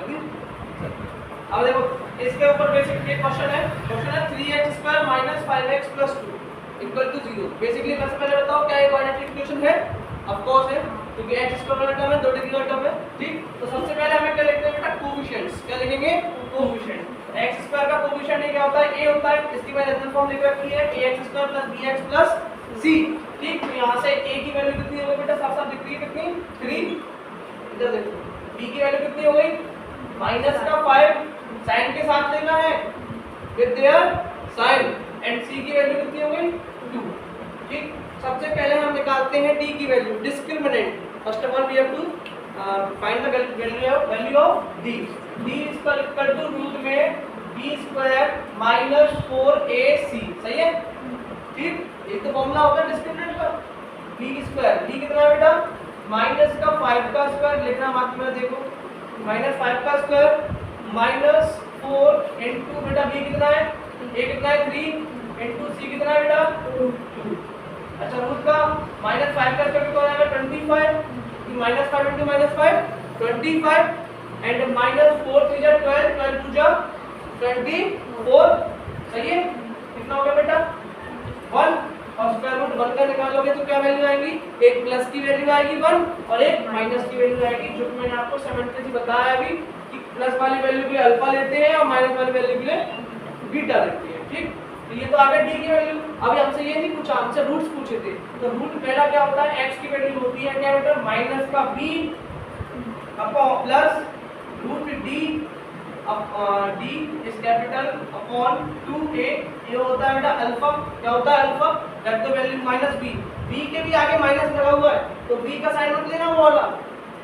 अब देखो इसके ऊपर बेसिक एक क्वेश्चन है 3x² - 5x + 2 = 0। बेसिकली सबसे पहले बताओ क्या ये क्वाड्रेटिक इक्वेशन है? ऑफ कोर्स है, क्योंकि x² वाला टर्म है, 2 डिग्री का टर्म है, ठीक। तो सबसे पहले हमें क्या लिखते हैं बेटा? कोएफिशिएंट्स। क्या लिखेंगे? कोएफिशिएंट। x² का कोएफिशिएंट क्या होता है? a होता है। इसकी मैंने जनरल फॉर्म लिख रखी है ax² + bx + c, ठीक। तो यहां से a की वैल्यू कितनी हो गई बेटा? साफ-साफ दिख रही है कितनी? 3। इधर देखो b की वैल्यू कितनी हो गई? -5 साइन के साथ लेना है with their sign, and c की वैल्यू कितनी हो गई? 2, ठीक। सबसे पहले हम निकालते हैं d की value, discriminant. First of all we have to find the value of d। d equal to root में b² - 4ac, सही है, ठीक। एक तो फॉर्मूला होता है डिस्क्रिमिनेंट का, b²। d कितना है बेटा? -5 का स्क्वायर लिखना बाकी में देखो, -5 का स्क्वायर -4 इनटू बेटा b कितना है? a कितना है? 3 इनटू c कितना है बेटा? 2। अच्छा रूट का -5 का स्क्वायर कितना आएगा? 25। -5 इनटू -5 25 एंड -4 3 जा 12, 12 2 जा 24, सही है। कितना हो गया बेटा? 1। और स्क्वायर रूट 1 का निकालोगे तो क्या वैल्यू आएगी? एक प्लस की वैल्यू आएगी 1 और एक माइनस की वैल्यू आएगी, जो कि मैंने आपको सिमेट्री बताया अभी कि प्लस वाली वैल्यू के लिए अल्फा लेते हैं और माइनस वाली वैल्यू के लिए बीटा लेते हैं, ठीक। तो ये तो आ गया d की वैल्यू। अभी हमसे ये नहीं पूछा, हमसे रूट्स पूछे थे। तो रूट पहला क्या होता है? x की वैल्यू होती है क्या बेटा? माइनस का b upon plus root d d is capital upon 2a। ये होता है बेटा अल्फा। क्या होता है? अल्फा। रख दो वैल्यू -b। b के भी आगे माइनस लगा हुआ है, तो b का साइन मत लेना वो वाला।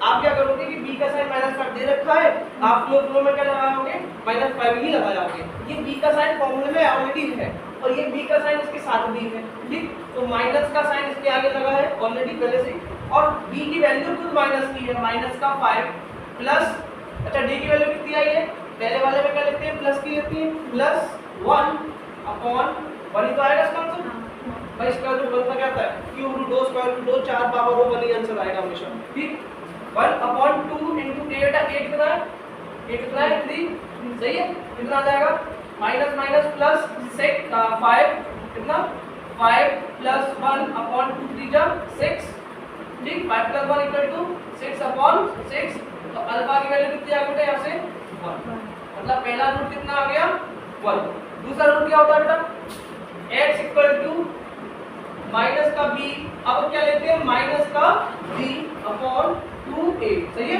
आप क्या करोगे कि b का साइन -5 दे रखा है, आप फ्लो में क्या लगाओगे? -5 ही लगाओगे। ये b का साइन फॉर्मूले में ऑलरेडी है और ये b का साइन इसके साथ भी है, ठीक। तो माइनस का साइन इसके आगे लगा है ऑलरेडी पहले से, और b की वैल्यू खुद माइनस की है, -5 प्लस, अच्छा d की वैल्यू कितनी आई है? पहले वाले में क्या लिखते हैं? प्लस की लिखते हैं, +1 अपॉन 1 ही तो आएगा इसका आंसर भाई। स्क्वायर रूट 1 का क्या होता है? Cube root 2 square root 2 4 power हो 1 ही आंसर आएगा हमेशा, ठीक। 1 अपॉन 2 इनटू a बेटा a कितना है? a कितना है? 3, सही है। कितना आ जाएगा? माइनस माइनस प्लस 5 कितना? 5 + 1 अपॉन 2 3 जा 6, ठीक। 5 + 1 = 6 अपॉन 6। तो अल्फा की वैल्यू कितनी आ गई बेटा? यहाँ से 1, मतलब पहला रूट कितना आ गया? 1। दूसरा रूट क्या होता है बेटा? x = माइनस का b, अब क्या लेते हैं? माइनस का b अपॉन 2a, सही है।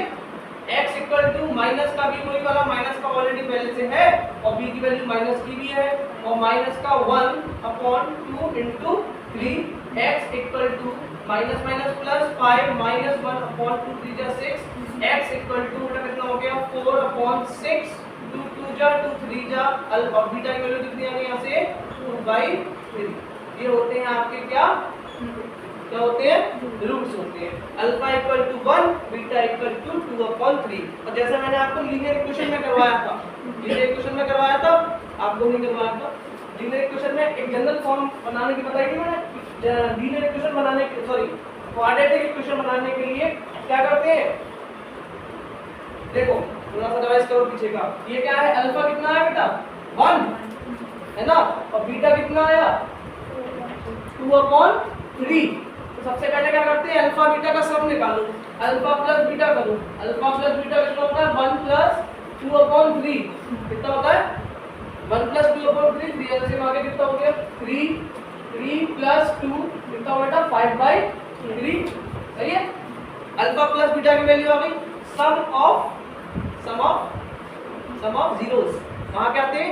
x = माइनस का b, कोई वाला माइनस का ऑलरेडी पहले से है और b की वैल्यू माइनस की भी है, और माइनस का 1 upon 2 into 3। x = minus minus plus 5 -1 upon 2 3 जा 6। x = बेटा कितना हो गया? 4 अपॉन 6, 2 2 जा 2 3 जा अल्फा बीटा की वैल्यू कितनी आ गई? यहाँ से 2/3। ये होते हैं आपके क्या होते हैं? रूट्स होते हैं। Alpha = 1, beta = 2/3। और जैसे मैंने आपको लीनियर इक्वेशन में करवाया था, लीनियर इक्वेशन में करवाया था, आपको नहीं करवाया था। लीनियर इक्वेशन में एक जनरल फॉर्म बनाने की बताई थी मैंने। लीनियर इक्वेशन बनाने के सॉरी क्वाड्रेटिक इक्वेशन बनाने के लिए क्या करते हैं? देखो थोड़ा सा रिवाइज करो पीछे का। ये क्या है? अल्फा कितना है बेटा? 1 है ना, और बीटा कितना आया? 2/3। तो सबसे पहले क्या करते हैं? अल्फा बीटा का सम निकालो, अल्फा प्लस बीटा करो। अल्फा प्लस बीटा कितना होता है? 1 + 2/3 कितना होता है? 1 + 2/3। 3 एलसीएम आगे कितना हो गया? 3 + 2 कितना हो बेटा? 5/3, सही है। अल्फा प्लस बीटा की वैल्यू आ गई। सम ऑफ जीरोस कहाँ क्या थे?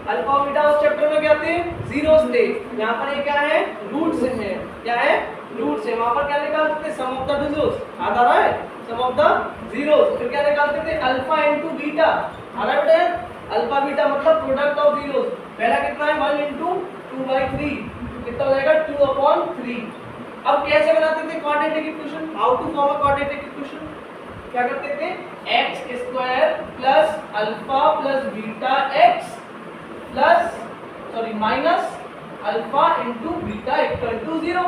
अल्फा और बीटा उस चैप्टर में क्या थे? जीरोस थे। यहाँ पर ये क्या है? रूट्स है। क्या है? रूट्स है। वहाँ पर क्या निकालते थे? सम ऑफ द जीरोस। याद आ रहा है? सम ऑफ द जीरोस। फिर क्या निकालते थे? Alpha into beta. आ रहा है बेटा? अल्फा बीटा मतलब प्रोडक्ट ऑफ जीरोस। पहला कितना है? 1 × 2/3 कितना हो जाएगा? 2/3। अब कैसे बनाते थे quadratic equation? How to form a quadratic equation? क्या करते थे? x² plus alpha plus beta x plus minus alpha into beta equal to 0।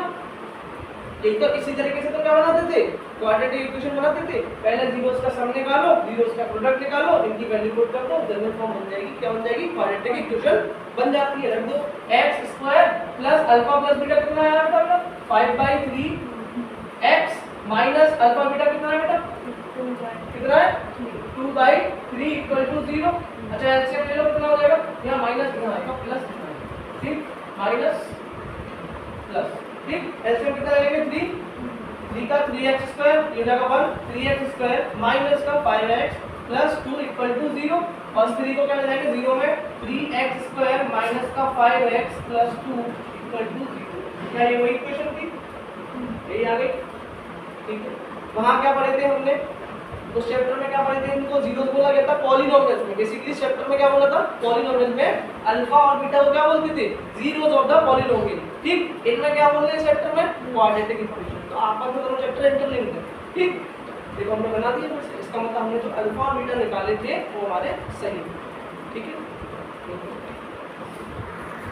एक तो इसी तरीके से तो क्या बनाते थे, क्वाड्रेटिक इक्वेशन बनाते थे, पहले जीरोस का सम निकालो, जीरोस का प्रोडक्ट निकालो, इनकी वैल्यू पुट कर दो, जनरल फॉर्म बन जाएगी, क्या बन जाएगी, क्वाड्रेटिक इक्वेशन बन जाती है। रख दो x² plus alpha plus beta कितना आया बेटा, 5/3 x माइनस अल्फा बीटा कितना है बेटा, कितना है 2/3 इक्वल टू 0। अच्छा एलसीएम ले लो, कितना हो जाएगा, यहाँ माइनस कितना आएगा, प्लस कितना आएगा, ठीक, माइनस प्लस, ठीक, एलसीएम कितना लेंगे 3 का 3x² ये जाएगा 1, 3x² माइनस का 5x प्लस 2 इक्वल टू 0, और 3 को क्या ले जाएंगे 0 में, 3x² माइनस का 5x प्लस 2 इक्वल टू 0। क्या ये वही इक्वेशन थी, यही आ गई, ठीक है। वहां क्या पढ़े थे हमने, उस चैप्टर में क्या पढ़े थे, इनको जीरोस बोला गया था पॉलिनोमियल्स में। बेसिकली इस चैप्टर में क्या बोला था, पॉलिनोमियल में अल्फा और बीटा को क्या बोलते थे, जीरोस ऑफ द पॉलिनोमियल, ठीक। इनमें क्या बोल रहे हैं इस चैप्टर में, क्वाड्रेटिक इक्वेशन। तो आपस में दोनों चैप्टर इंटरलिंक्ड है, ठीक। देखो हमने बना दिया फिर से, इसका मतलब हमने जो अल्फा और बीटा निकाले थे वो हमारे सही, ठीक है।